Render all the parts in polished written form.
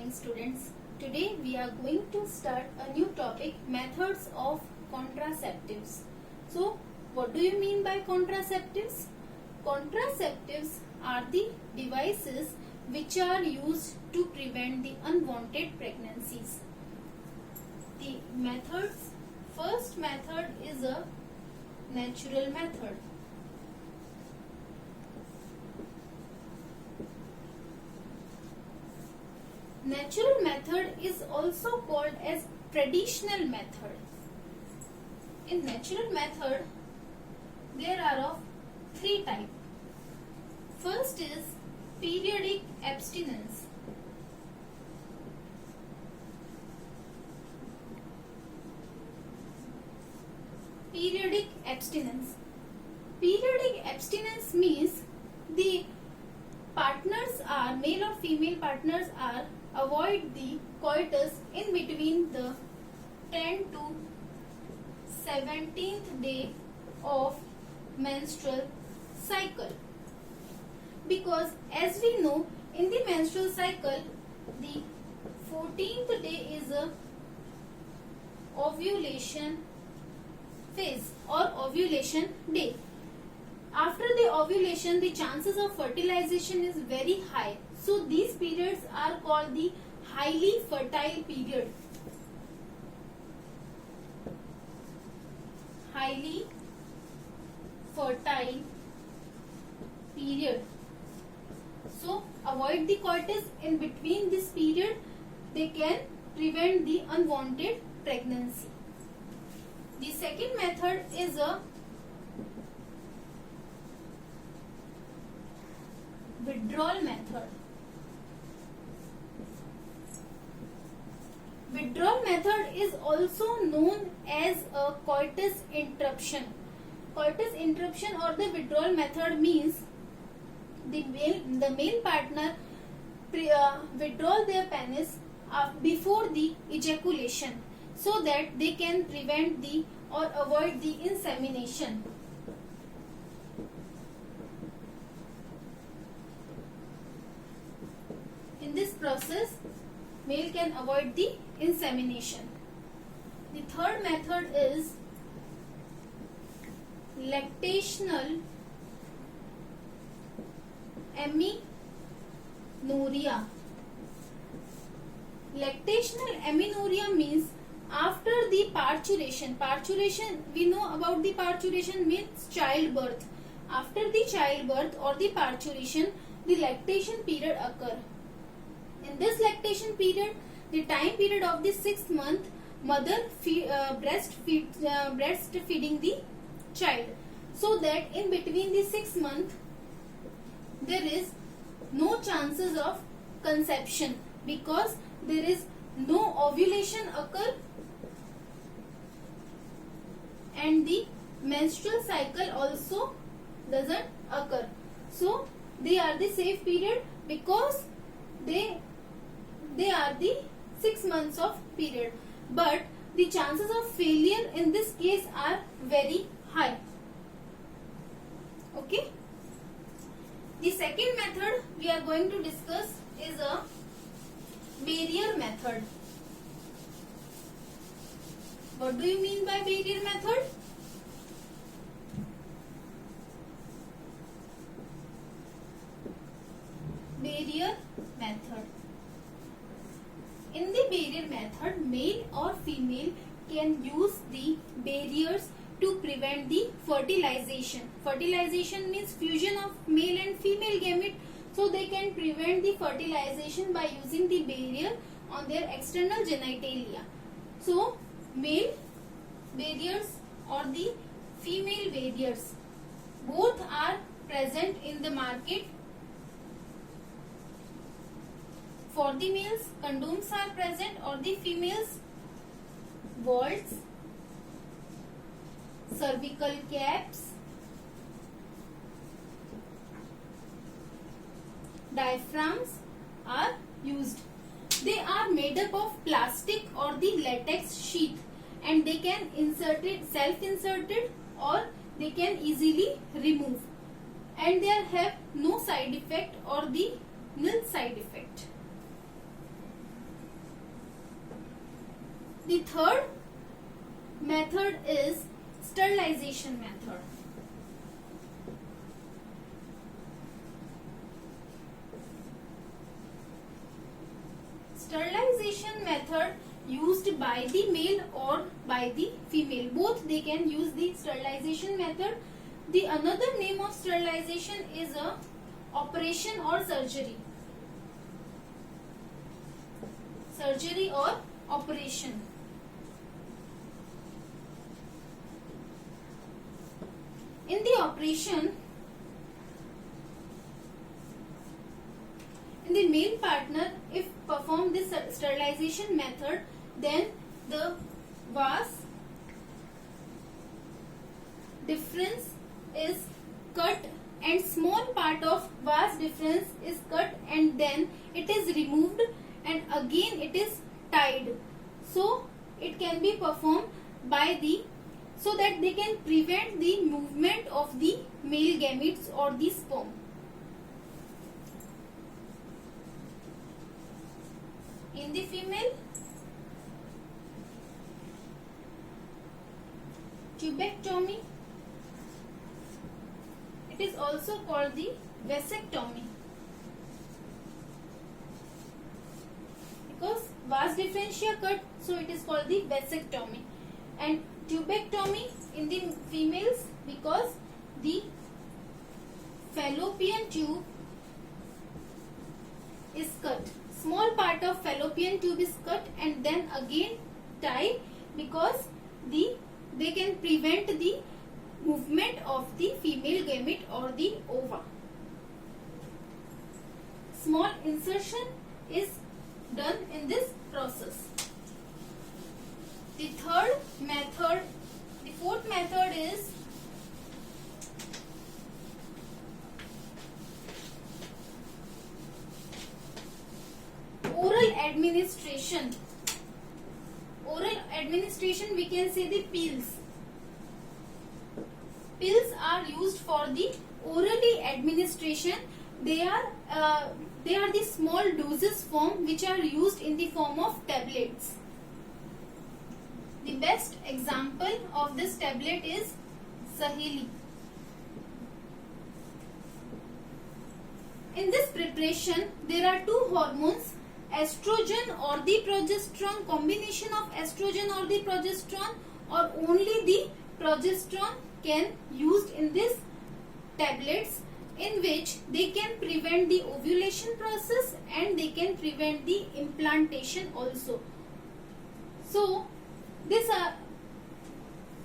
morning, students. Today we are going to start a new topic, methods of contraceptives. So what do you mean by contraceptives? Contraceptives are the devices which are used to prevent the unwanted pregnancies. The methods, first method is a natural method. Natural method is also called as traditional method. In natural method, there are of three types. First is periodic abstinence. Periodic abstinence. Periodic abstinence means the partners are, male or female partners are, avoid the coitus in between the 10th to 17th day of menstrual cycle. Because as we know, in the menstrual cycle, the 14th day is a ovulation phase or ovulation day. After the ovulation, the chances of fertilization is very high. So these periods are called the highly fertile period. Highly fertile period. So avoid the coitus in between this period. They can prevent the unwanted pregnancy. The second method is a withdrawal method. Withdrawal method is also known as a coitus interruption. Coitus interruption or the withdrawal method means the male partner withdraw their penis before the ejaculation so that they can prevent the or avoid the insemination. In this process, male can avoid the insemination. The third method is lactational amenorrhea. Lactational amenorrhea means after the parturition. Parturition, we know about the parturition means childbirth. After the childbirth or the parturition, the lactation period occur. In this lactation period, the time period of the 6th month, mother breastfeeding the child, so that in between the 6th month there is no chances of conception because there is no ovulation occur and the menstrual cycle also doesn't occur. So they are the safe period because they are the 6 months of period, but the chances of failure in this case are very high. Okay. The second method we are going to discuss is a barrier method. What do you mean by barrier method? Barrier method. In the barrier method, male or female can use the barriers to prevent the fertilization. Fertilization means fusion of male and female gamete. So they can prevent the fertilization by using the barrier on their external genitalia. So male barriers or the female barriers, both are present in the market. For the males, condoms are present, or the females, vaults, cervical caps, diaphragms are used. They are made up of plastic or the latex sheath, and they can self-inserted or they can easily remove, and they have no side effect or the nil side effect. The third method is sterilization method. Sterilization method used by the male or by the female. Both they can use the sterilization method. The another name of sterilization is a operation or surgery. Surgery or operation. In the operation, in the male partner, if perform this sterilization method, then the vas difference is cut and small part of vas difference is cut and then it is removed and again it is tied. So it can be performed by the, so that they can prevent the movement of the male gametes or the sperm. In the female, tubectomy. It is also called the vasectomy, because vas differentia cut, so it is called the vasectomy. And tubectomy in the females, because the fallopian tube is cut. Small part of fallopian tube is cut and then again tied, because they can prevent the movement of the female gamete or the ova. Small insertion is done in this process. The fourth method is oral administration. Oral administration, we can say the pills. Pills are used for the orally administration. They are the small doses form which are used in the form of tablets. The best example of this tablet is Saheli. In this preparation, there are two hormones, estrogen or the progesterone, combination of estrogen or the progesterone, or only the progesterone can used in this tablets, in which they can prevent the ovulation process and they can prevent the implantation also. So these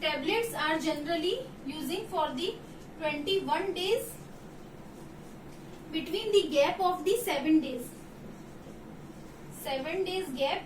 tablets are generally using for the 21 days, between the gap of the 7 days. 7 days gap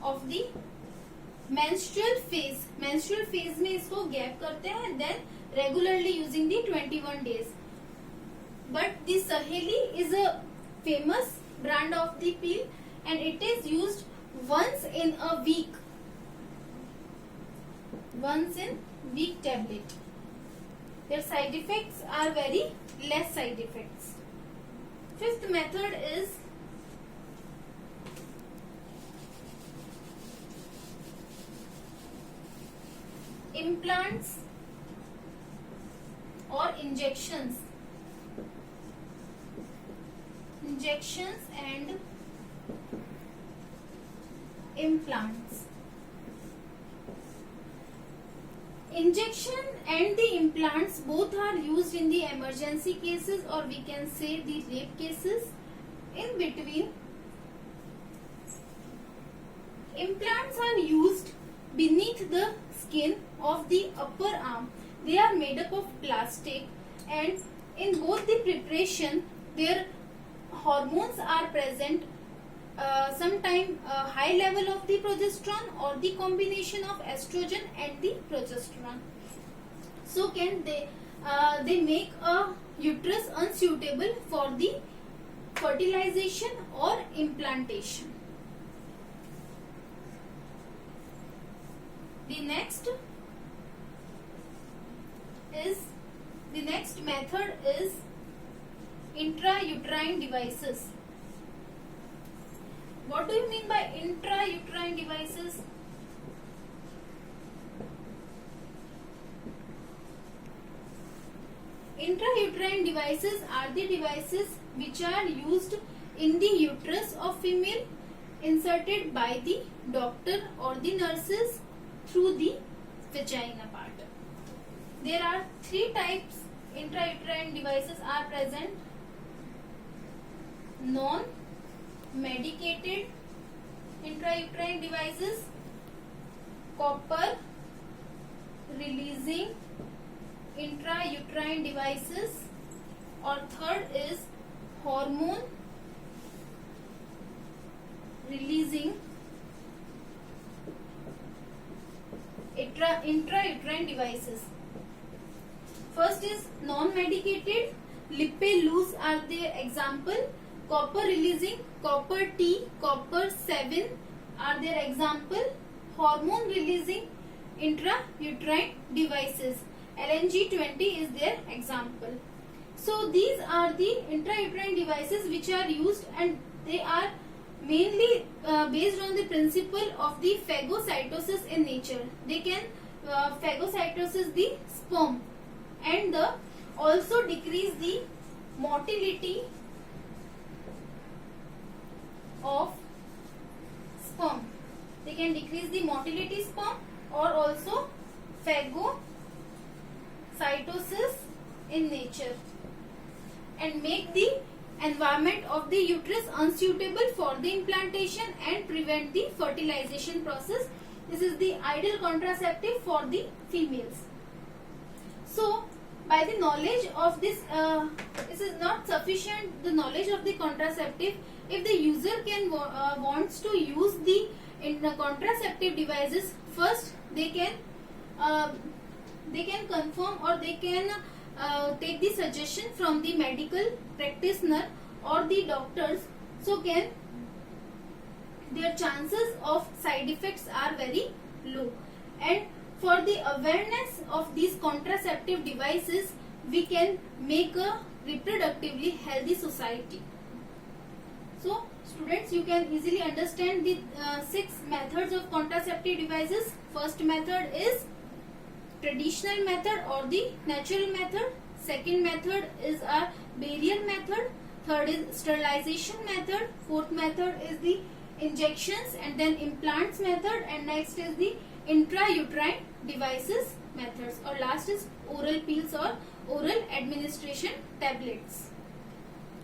of the menstrual phase. Menstrual phase में इसको gap करते हैं, then regularly using the 21 days. But the Saheli is a famous brand of the pill and it is used once in a week. Once in week tablet. Their side effects are very less side effects. Fifth method is implants or injections. Injections and implants. Injection and the implants both are used in the emergency cases, or we can say the rape cases. In between, implants are used beneath the skin of the upper arm. They are made up of plastic, and in both the preparation their hormones are present. Sometime high level of the progesterone or the combination of estrogen and the progesterone. So can they make a uterus unsuitable for the fertilization or implantation. The next method is intrauterine devices. What do you mean by intrauterine devices? intrauterine devices are the devices which are used in the uterus of female, inserted by the doctor or the nurses through the vagina part. There are three types intrauterine devices are present. Non-medicated intrauterine devices, copper releasing intrauterine devices, or third is hormone releasing intrauterine devices. First is non-medicated. Lipeluse are the example. Copper releasing, copper T, copper 7 are their example. Hormone releasing intrauterine devices, LNG20 is their example. So these are the intrauterine devices which are used, and they are mainly based on the principle of the phagocytosis in nature. They can phagocytosis the sperm and also decrease the motility of sperm. They can decrease the motility sperm or also phagocytosis in nature and make the environment of the uterus unsuitable for the implantation and prevent the fertilization process. This is the ideal contraceptive for the females. So by the knowledge of this, this is not sufficient, the knowledge of the contraceptive. If the user can wants to use the contraceptive devices, first they can confirm or they can take the suggestion from the medical practitioner or the doctors. So can their chances of side effects are very low. And for the awareness of these contraceptive devices, we can make a reproductively healthy society. So students, you can easily understand the 6 methods of contraceptive devices. First method is traditional method or the natural method. Second method is a barial method. Third is sterilization method. Fourth method is the injections and then implants method, and next is the intrauterine devices methods, or last is oral pills or oral administration tablets.